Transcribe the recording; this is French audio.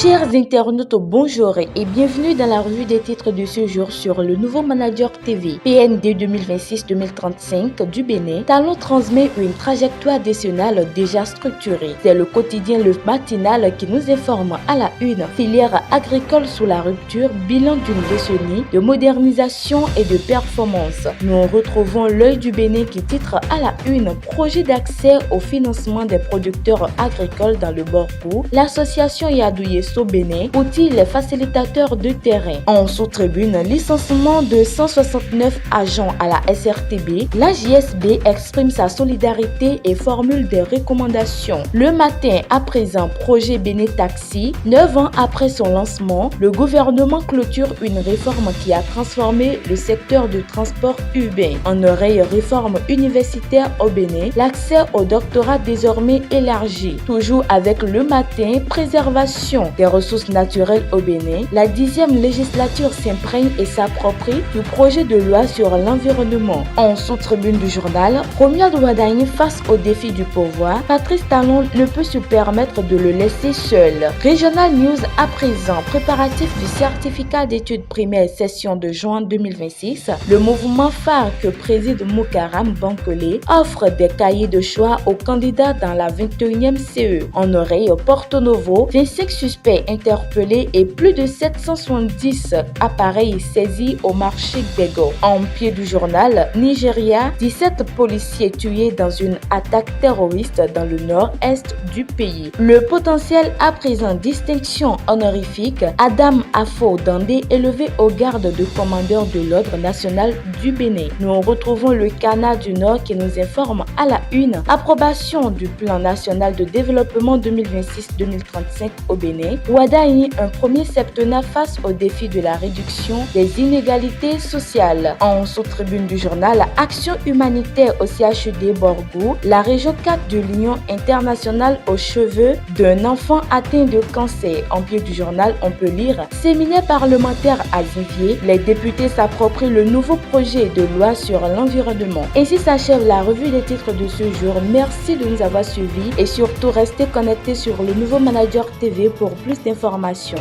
Chers internautes, bonjour et bienvenue dans la revue des titres de ce jour sur le nouveau manager TV PND 2026-2035 du Bénin. Talon transmet une trajectoire décennale déjà structurée. C'est le quotidien Le Matinal qui nous informe à la une. Filière agricole sous la rupture, bilan d'une décennie de modernisation et de performance. Nous retrouvons L'Œil du Bénin qui titre à la une projet d'accès au financement des producteurs agricoles dans le Borkou. L'association Yadouye Bénin, outil les facilitateurs de terrain. En sous-tribune, licenciement de 169 agents à la SRTB, la JSB exprime sa solidarité et formule des recommandations. Le matin, à présent, projet Bénin Taxi, 9 ans après son lancement, le gouvernement clôture une réforme qui a transformé le secteur du transport urbain. En oreille, réforme universitaire au Bénin, l'accès au doctorat désormais élargi. Toujours avec le matin, préservation des ressources naturelles au Bénin, la 10e législature s'imprègne et s'approprie du projet de loi sur l'environnement. En sous-tribune du journal, Romuald Wadagne face au défi du pouvoir, Patrice Talon ne peut se permettre de le laisser seul. Regional News à présent, préparatif du certificat d'études primaires session de juin 2026, le mouvement phare que préside Moukaram Bankole offre des cahiers de choix aux candidats dans la 21e CE. En oreille, Porto Novo, 25 suspects interpellés et plus de 770 appareils saisis au marché d'Ego. En pied du journal, Nigeria, 17 policiers tués dans une attaque terroriste dans le nord-est du pays. Le potentiel à présent distinction honorifique, Adam Afo Dandé élevé au grade de commandeur de l'ordre national du Bénin. Nous retrouvons le Canada du Nord qui nous informe à la une. Approbation du plan national de développement 2026-2035 au Bénin. Wadagne, un premier septennat face au défi de la réduction des inégalités sociales. En sous-tribune du journal, action humanitaire au CHUD Borgou, la région 4 de l'Union internationale aux cheveux d'un enfant atteint de cancer. En pied du journal, on peut lire séminaire parlementaire à Vivier, les députés s'approprient le nouveau projet de loi sur l'environnement. Ainsi s'achève la revue des titres de ce jour. Merci de nous avoir suivis et surtout restez connectés sur le nouveau manager TV pour plus d'informations.